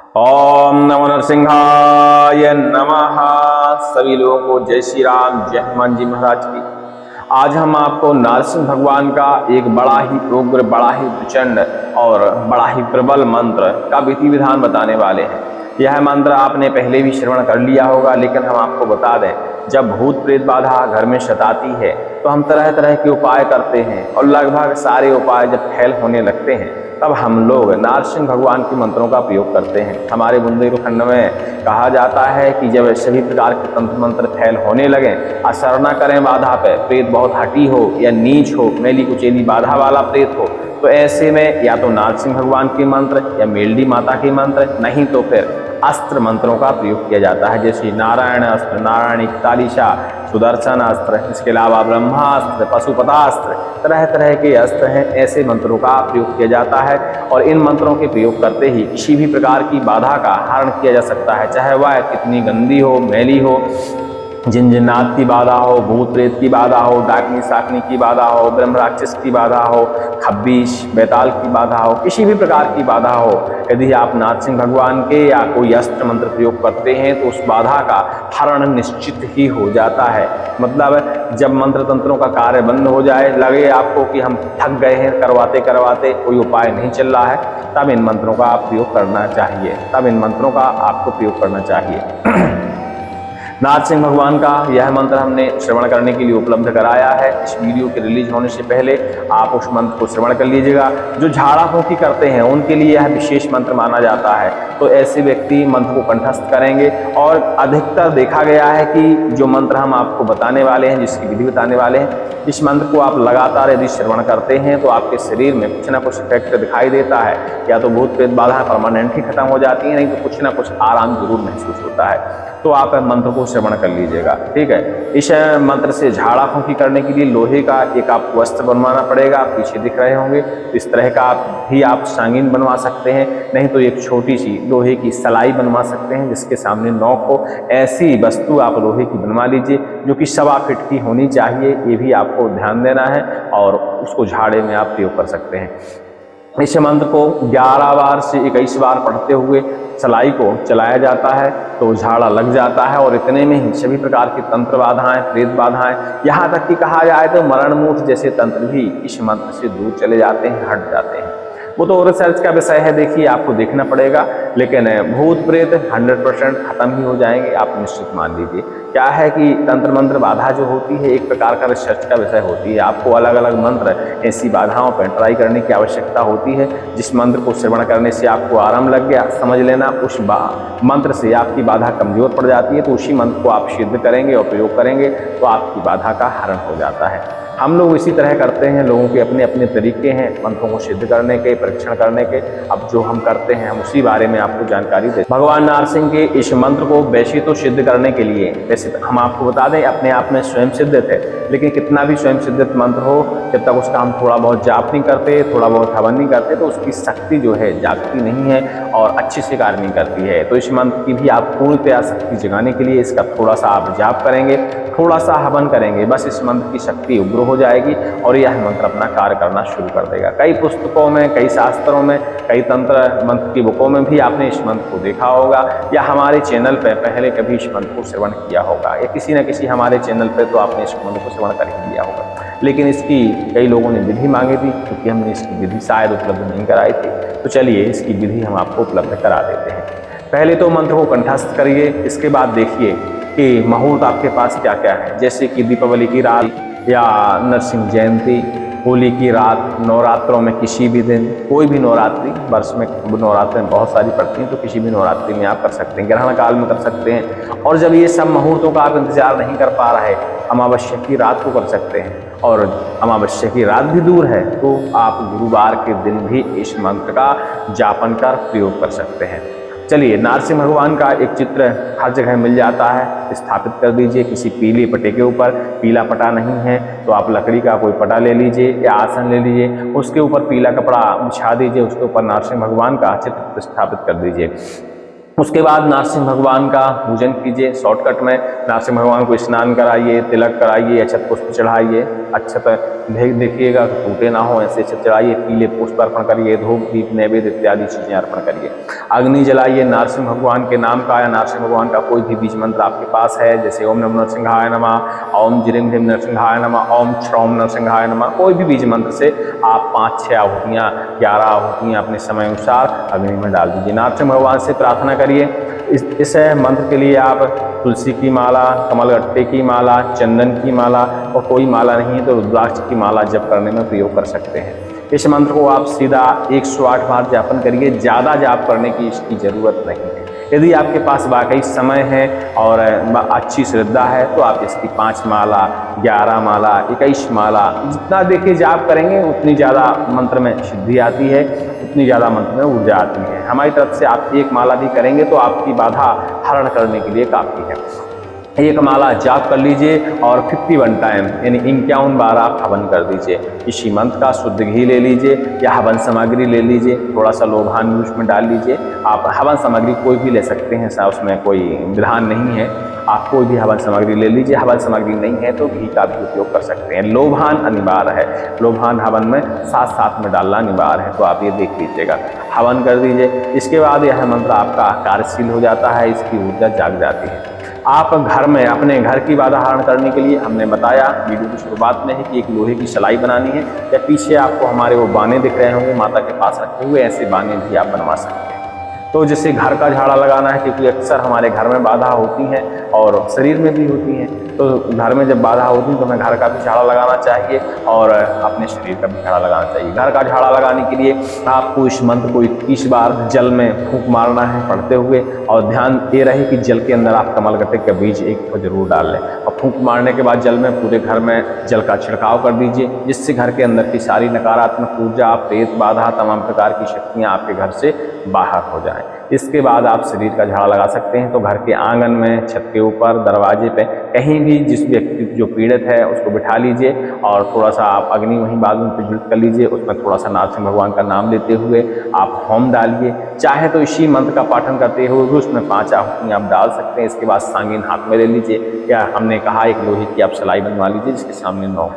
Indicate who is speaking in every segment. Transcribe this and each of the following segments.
Speaker 1: ओम नमो नरसिंहाय नमः। सभी लोगों को जय श्री राम, जय हनुमान जी महाराज की। आज हम आपको नरसिंह भगवान का एक बड़ा ही उग्र, बड़ा ही प्रचंड और बड़ा ही प्रबल मंत्र का विधि विधान बताने वाले हैं। यह मंत्र आपने पहले भी श्रवण कर लिया होगा, लेकिन हम आपको बता दें, जब भूत प्रेत बाधा घर में सताती है तो हम तरह तरह के उपाय करते हैं और लगभग सारे उपाय जब फेल होने लगते हैं तब हम लोग नरसिंह भगवान के मंत्रों का प्रयोग करते हैं। हमारे बुंदेलखंड में कहा जाता है कि जब सभी प्रकार के तंत्र मंत्र फेल होने लगे, असर न करें बाधा पे, प्रेत बहुत हटी हो या नीच हो, मैली कुचेली बाधा वाला प्रेत हो, तो ऐसे में या तो नरसिंह भगवान के मंत्र या मेलडी माता के मंत्र, नहीं तो फिर अस्त्र मंत्रों का प्रयोग किया जाता है, जैसे नारायण अस्त्र, नारायणी तालिशा, सुदर्शन अस्त्र, इसके अलावा ब्रह्मास्त्र, पशुपतास्त्र, तरह तरह के अस्त्र हैं। ऐसे मंत्रों का प्रयोग किया जाता है और इन मंत्रों के प्रयोग करते ही किसी भी प्रकार की बाधा का हरण किया जा सकता है, चाहे वह कितनी गंदी हो, मैली हो, जिनजिनात की बाधा हो, भूत प्रेत की बाधा हो, डाकनी साकनी की बाधा हो, ब्रह्म राक्षस की बाधा हो, खब्बीश बैताल की बाधा हो, किसी भी प्रकार की बाधा हो। यदि आप नरसिंह भगवान के या कोई अस्त्र मंत्र प्रयोग करते हैं तो उस बाधा का हरण निश्चित ही हो जाता है। मतलब जब मंत्र तंत्रों का कार्य बंद हो जाए, लगे आपको कि हम थक गए हैं करवाते करवाते, कोई उपाय नहीं चल रहा है, तब इन मंत्रों का आप प्रयोग करना चाहिए, तब इन मंत्रों का आपको प्रयोग करना चाहिए। नरसिंह भगवान का यह मंत्र हमने श्रवण करने के लिए उपलब्ध कराया है। इस वीडियो के रिलीज होने से पहले आप उस मंत्र को श्रवण कर लीजिएगा। जो झाड़ा फूंकी करते हैं उनके लिए यह विशेष मंत्र माना जाता है, तो ऐसे व्यक्ति मंत्र को कंठस्थ करेंगे। और अधिकतर देखा गया है कि जो मंत्र हम आपको बताने वाले हैं, जिसकी विधि बताने वाले हैं, इस मंत्र को आप लगातार यदि श्रवण करते हैं तो आपके शरीर में कुछ ना कुछ इफेक्ट दिखाई देता है। या तो भूत प्रेत बाधा परमानेंट ही खत्म हो जाती है, नहीं तो कुछ ना कुछ आराम जरूर महसूस होता है। तो आप मंत्र को श्रवण कर लीजिएगा, ठीक है। इस मंत्र से झाड़ा फूंकी करने के लिए लोहे का एक आपको वस्त्र बनवाना पड़ेगा, आप पीछे दिख रहे होंगे। इस तरह का आप सांगीन बनवा सकते हैं, नहीं तो एक छोटी सी लोहे की सलाई बनवा सकते हैं जिसके सामने नोक हो। ऐसी वस्तु आप लोहे की बनवा लीजिए जो कि 1.25 फीट की होनी चाहिए, ये भी आपको ध्यान देना है, और उसको झाड़े में आप प्रयोग कर सकते हैं। इस मंत्र को 11 बार से 21 बार पढ़ते हुए सलाई को चलाया जाता है तो झाड़ा लग जाता है, और इतने में ही सभी प्रकार की तंत्र बाधाएं, प्रेत बाधाएं, यहाँ तक कि कहा जाए तो मरणमूठ जैसे तंत्र भी इस मंत्र से दूर चले जाते हैं, हट जाते हैं। वो तो रिसर्च का विषय है, देखिए आपको देखना पड़ेगा, लेकिन भूत प्रेत 100% खत्म ही हो जाएंगे, आप निश्चित मान लीजिए। क्या है कि तंत्र मंत्र बाधा जो होती है एक प्रकार का रिसर्च का विषय होती है। आपको अलग अलग मंत्र ऐसी बाधाओं पर ट्राई करने की आवश्यकता होती है। जिस मंत्र को श्रवण करने से आपको आराम लग गया, समझ लेना उस मंत्र से आपकी बाधा कमजोर पड़ जाती है, तो उसी मंत्र को आप सिद्ध करेंगे और प्रयोग करेंगे तो आपकी बाधा का हरण हो जाता है। हम लोग इसी तरह करते हैं, लोगों के अपने अपने तरीके हैं मंत्रों को सिद्ध करने के, परीक्षण करने के। अब जो हम करते हैं हम उसी बारे में आपको जानकारी देते हैं। भगवान नरसिंह के इस मंत्र को वैसे तो सिद्ध करने के लिए, वैसे हम आपको बता दें, अपने आप में स्वयं सिद्धित है, लेकिन कितना भी स्वयं सिद्धित मंत्र हो, जब तक उसका हम थोड़ा बहुत जाप नहीं करते, थोड़ा बहुत हवन नहीं करते, तो उसकी शक्ति जो है जागती नहीं है और अच्छे से कार्य नहीं करती है। तो इस मंत्र की भी आप पूर्णतया शक्ति जगाने के लिए इसका थोड़ा सा आप जाप करेंगे, थोड़ा सा हवन करेंगे, बस इस मंत्र की शक्ति उग्र हो जाएगी और यह मंत्र अपना कार्य करना शुरू कर देगा। कई पुस्तकों में, कई शास्त्रों में, कई तंत्र मंत्र की बुकों में भी आपने इस मंत्र को देखा होगा, या हमारे चैनल पर पहले कभी इस मंत्र को श्रवण किया होगा, या किसी न किसी हमारे चैनल पर तो आपने इस मंत्र को श्रवण कर ही लिया होगा। लेकिन इसकी कई लोगों ने विधि मांगी थी, क्योंकि हमने इसकी विधि शायद उपलब्ध नहीं कराई थी, तो चलिए इसकी विधि हम आपको उपलब्ध करा देते हैं। पहले तो मंत्र को कंठस्थ करिए, इसके बाद देखिए कि मुहूर्त आपके पास क्या क्या है, जैसे कि दीपावली की रात या नरसिंह जयंती, होली की रात, नवरात्रों में किसी भी दिन, कोई भी नवरात्रि, वर्ष में नवरात्रि बहुत सारी पड़ती हैं, तो किसी भी नवरात्रि में आप कर सकते हैं, ग्रहण काल में कर सकते हैं। और जब ये सब मुहूर्तों का आप इंतजार नहीं कर पा रहे, अमावस्या की रात को कर सकते हैं, और अमावस्या की रात भी दूर है तो आप गुरुवार के दिन भी इस मंत्र का जापन कर प्रयोग कर सकते हैं। चलिए, नरसिंह भगवान का एक चित्र हर जगह मिल जाता है, स्थापित कर दीजिए किसी पीले पटे के ऊपर। पीला पटा नहीं है तो आप लकड़ी का कोई पटा ले लीजिए या आसन ले लीजिए, उसके ऊपर पीला कपड़ा बिछा दीजिए, उसके ऊपर नरसिंह भगवान का चित्र स्थापित कर दीजिए। उसके बाद नरसिंह भगवान का पूजन कीजिए। शॉर्टकट में नरसिंह भगवान को स्नान कराइए, तिलक कराइए, अक्षत पुष्प चढ़ाइए, अच्छत देखिएगा टूटे ना हो, ऐसे चढ़ाइए। पीले पुष्प अर्पण करिए, धूप दीप नैवेद्य इत्यादि चीजें अर्पण करिए। अग्नि जलाइए। नरसिंह भगवान के नाम का या नरसिंह भगवान का कोई भी बीज मंत्र आपके पास है, जैसे ओम नमो नरसिंहाय नमः, ओम जिरिम झिम नरसिंहाय नमः, ओम श्रौम नरसिंहाय नमः, कोई भी बीज मंत्र से आप 5-6 आहुतियाँ 11 आहुतियाँ अपने समय अनुसार अग्नि में डाल दीजिए। नरसिंह भगवान से प्रार्थना करिए। इस मंत्र के लिए आप तुलसी की माला, कमलगट्टे की माला, चंदन की माला और कोई माला नहीं है तो रुद्राक्ष की माला जप करने में प्रयोग कर सकते हैं। इस मंत्र को आप सीधा 108 बार जापन करिए, ज़्यादा जाप करने की इसकी ज़रूरत नहीं है। यदि आपके पास वाकई समय है और अच्छी श्रद्धा है तो आप इसकी 5 माला, 11 माला, 21 माला, जितना देखिए जाप करेंगे उतनी ज़्यादा मंत्र में सिद्धि आती है, उतनी ज़्यादा मंत्र में ऊर्जा आती है। हमारी तरफ से आप 1 माला भी करेंगे तो आपकी बाधा हरण करने के लिए काफ़ी है। 1 माला जाप कर लीजिए और 51 टाइम यानी 51 बार आप हवन कर दीजिए। इसी मंत्र का शुद्ध घी ले लीजिए या हवन सामग्री ले लीजिए, थोड़ा सा लोभान भी उसमें डाल लीजिए। आप हवन सामग्री कोई भी ले सकते हैं, उसमें कोई विधान नहीं है, आप कोई भी हवन सामग्री ले लीजिए। हवन सामग्री नहीं है तो घी का भी उपयोग कर सकते हैं। लोभान अनिवार्य है, लोभान हवन में साथ साथ में डालना अनिवार्य है, तो आप ये देख लीजिएगा। हवन कर दीजिए। इसके बाद यह मंत्र आपका कार्यशील हो जाता है, इसकी ऊर्जा जाग जाती है। आप घर में अपने घर की बाधा हरण करने के लिए हमने बताया वीडियो की शुरुआत में है कि एक लोहे की सलाई बनानी है, या पीछे आपको हमारे वो बाने दिख रहे होंगे माता के पास रखे हुए, ऐसे बाने भी आप बनवा सकते हैं। तो जैसे घर का झाड़ा लगाना है, क्योंकि अक्सर हमारे घर में बाधा होती हैं और शरीर में भी होती हैं, तो घर में जब बाधा होती है तो हमें घर का भी झाड़ा लगाना चाहिए और अपने शरीर का भी झाड़ा लगाना चाहिए। घर का झाड़ा लगाने के लिए आपको इस मंत्र को 21 बार जल में फूंक मारना है पढ़ते हुए, और ध्यान ये रहे कि जल के अंदर आप कमलगट्टे का बीज एक को जरूर डाल लें, और फूंक मारने के बाद जल में पूरे घर में जल का छिड़काव कर दीजिए, जिससे घर के अंदर की सारी नकारात्मक ऊर्जा, प्रेत बाधा, तमाम प्रकार की शक्तियाँ आपके घर से बाहर हो जाए। इसके बाद आप शरीर का झाड़ा लगा सकते हैं, तो घर के आंगन में, छत के ऊपर, दरवाजे पे, कहीं भी जिस व्यक्ति जो पीड़ित है उसको बिठा लीजिए और थोड़ा सा आप अग्नि वहीं बाजू में प्रज्वलित कर लीजिए। उसमें थोड़ा सा नरसिंह भगवान का नाम लेते हुए आप होम डालिए। चाहे तो इसी मंत्र का पाठन करते हुए भी उसमें 5 आहुति आप डाल सकते हैं। इसके बाद सांगीन हाथ में ले लीजिए, या हमने कहा एक लोहे की आप सलाई बनवा लीजिए जिसके सामने 9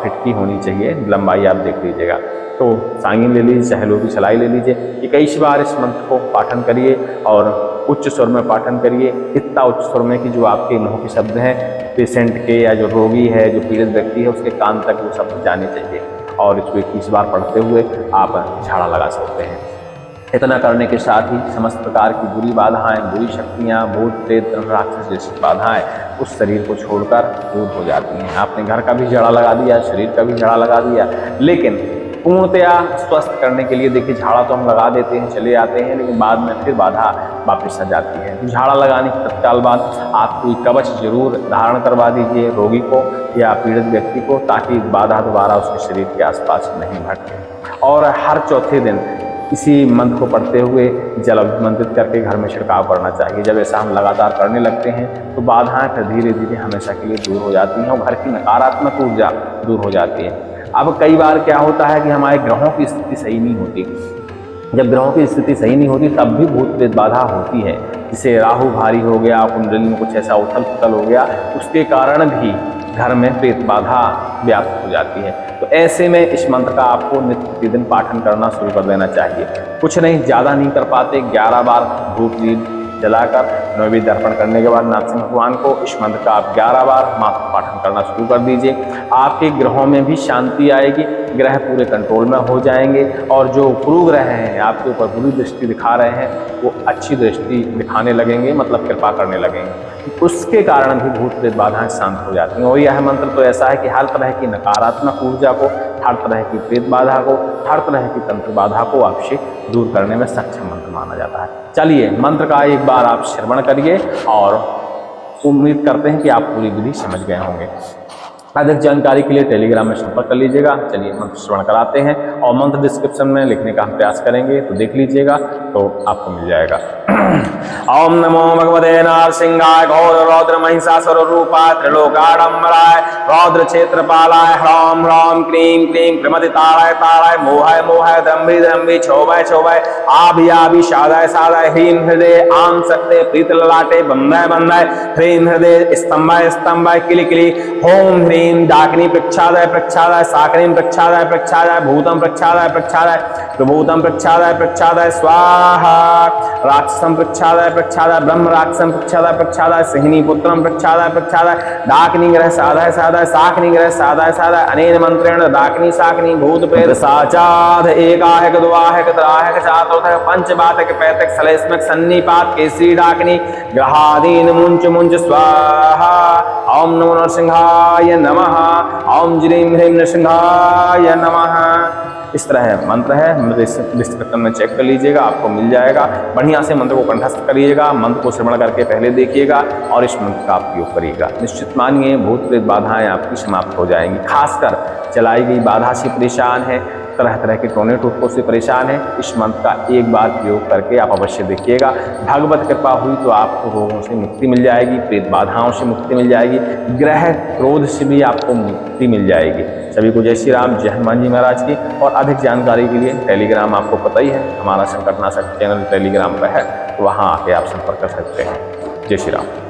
Speaker 1: फीट की होनी चाहिए, लंबाई आप देख लीजिएगा। तो सांगीन ले लीजिए, चाहे लोहे की सलाई ले लीजिए। 21 बार इस मंत्र को पाठन करिए और उच्च स्वर में पाठन करिए, इतना उच्च स्वर में कि जो आपके मुंह के शब्द हैं पेशेंट के या जो रोगी है, जो पीड़ित व्यक्ति है, उसके कान तक वो शब्द जाने चाहिए। और इसको 21 बार पढ़ते हुए आप झाड़ा लगा सकते हैं। इतना करने के साथ ही समस्त प्रकार की बुरी बाधाएं, बुरी शक्तियां, भूत प्रेत राक्षस जैसी बाधाएं उस शरीर को छोड़कर दूर हो जाती हैं। आपने घर का भी झाड़ा लगा दिया, शरीर का भी झाड़ा लगा दिया, लेकिन पूर्णतया स्वस्थ करने के लिए देखिए झाड़ा तो हम लगा देते हैं, चले आते हैं, लेकिन बाद में फिर बाधा वापस आ जाती है। तो झाड़ा लगाने के तत्काल बाद आप कोई कवच जरूर धारण करवा दीजिए रोगी को या पीड़ित व्यक्ति को, ताकि बाधा दोबारा उसके शरीर के आसपास नहीं भटके। और हर चौथे दिन इसी मंत्र को पढ़ते हुए जल अभिमंत्रित करके घर में छिड़काव करना चाहिए। जब ऐसा हम लगातार करने लगते हैं तो बाधाएं फिर धीरे धीरे हमेशा के लिए दूर हो जाती हैं और घर की नकारात्मक ऊर्जा दूर हो जाती है। अब कई बार क्या होता है कि हमारे ग्रहों की स्थिति सही नहीं होती। जब ग्रहों की स्थिति सही नहीं होती तब भी भूत प्रेत बाधा होती है, जैसे राहु भारी हो गया, कुंडली में कुछ ऐसा उथल पुथल हो गया, उसके कारण भी घर में प्रेत बाधा व्याप्त हो जाती है। तो ऐसे में इस मंत्र का आपको नित्य प्रतिदिन पाठन करना शुरू कर देना चाहिए। कुछ नहीं, ज़्यादा नहीं कर पाते, 11 बार धूप दीप जलाकर नैवेद्य अर्पण करने के बाद नरसिंह भगवान को इस मंत्र का आप 11 बार मात्र पाठन करना शुरू कर दीजिए। आपके ग्रहों में भी शांति आएगी, ग्रह पूरे कंट्रोल में हो जाएंगे, और जो गुरु ग्रह हैं आपके ऊपर बुरी दृष्टि दिखा रहे हैं वो अच्छी दृष्टि दिखाने लगेंगे, मतलब कृपा करने लगेंगे। उसके कारण भी भूत प्रेत बाधाएं शांत हो जाती हैं। और यह मंत्र तो ऐसा है कि हर तरह की नकारात्मक ऊर्जा को, हर तरह की प्रेत बाधा को, हर तरह की तंत्र बाधा को आपसे दूर करने में सक्षम मंत्र माना जाता है। चलिए मंत्र का एक बार आप श्रवण करिए और उम्मीद करते हैं कि आप पूरी विधि समझ गए होंगे। अधिक जानकारी के लिए टेलीग्राम में संपर्क कर लीजिएगा। चलिए मंत्र श्रवण कराते हैं, और मंत्र डिस्क्रिप्शन में लिखने का हम प्रयास करेंगे, तो देख लीजिएगा तो आपको मिल जाएगा। ओम नमो भगवते नरसिंहाय घोर रौद्र महिषासुर रूपाय त्रिलोकाडंबराय रौद्र क्षेत्रपालाय ह्रौम ह्रौम क्लीं क्लीं क्लीमति ताराय ताराय मोहाय मोहाय दम्भि दम्भि क्षोभाय क्षोभाय आभि आभि शादाय शादाय ह्रीं हृदय आम सक्ते प्रीत ललाटे बंधाय बंधाय ह्रीं हृदय स्तंभाय स्तंभाय किलि किलि ओम ह्रीं ह्रीं डाकिनी प्रच्छादय प्रच्छादय साकरीं प्रच्छादय प्रच्छादय भूतं प्रच्छादय प्रच्छादय प्रभूतं प्रच्छादय प्रच्छादय स्वाहा राक्षसं प्रच्छादय प्रच्छादय ब्रह्म राक्षसं प्रच्छादय प्रच्छादय सिंहिनी पुत्रं प्रच्छादय प्रच्छादय डाकिनी ग्रह साधय साधय साकनी ग्रह साधय साधय अनेन मंत्रेण डाकिनी साकनी भूत प्रेत साचाद एकाहक द्वाहक त्राहक चातुर्थक पंचबातक पैतक सलेस्मक सन्निपात केसरी डाकिनी ग्रहादीन मुंच मुंच स्वाहा ओम नमो नरसिंहाय नमः ओम ज्रीं ह्रीं नरसिंहाय नमः। इस तरह मंत्र है, डिस्क्रिप्शन में चेक कर लीजिएगा, आपको मिल जाएगा। बढ़िया से मंत्र को कंठस्थ करिएगा, मंत्र को श्रवण करके पहले देखिएगा और इस मंत्र का उपयोग करिएगा। निश्चित मानिए भूत प्रेत बाधाएं आपकी समाप्त हो जाएंगी। खासकर चलाई गई बाधा से परेशान है, तरह तरह के टोने टोटकों से परेशान है, इस मंत्र का एक बार प्रयोग करके आप अवश्य देखिएगा। भगवत कृपा हुई तो आपको रोगों से मुक्ति मिल जाएगी, प्रेत बाधाओं से मुक्ति मिल जाएगी, ग्रह क्रोध से भी आपको मुक्ति मिल जाएगी। सभी को जय श्री राम, जय हनुमान जी महाराज की। और अधिक जानकारी के लिए टेलीग्राम आपको पता ही है, हमारा संकटनाशक चैनल टेलीग्राम पर है, तो वहाँ आके आप संपर्क कर सकते हैं। जय श्री राम।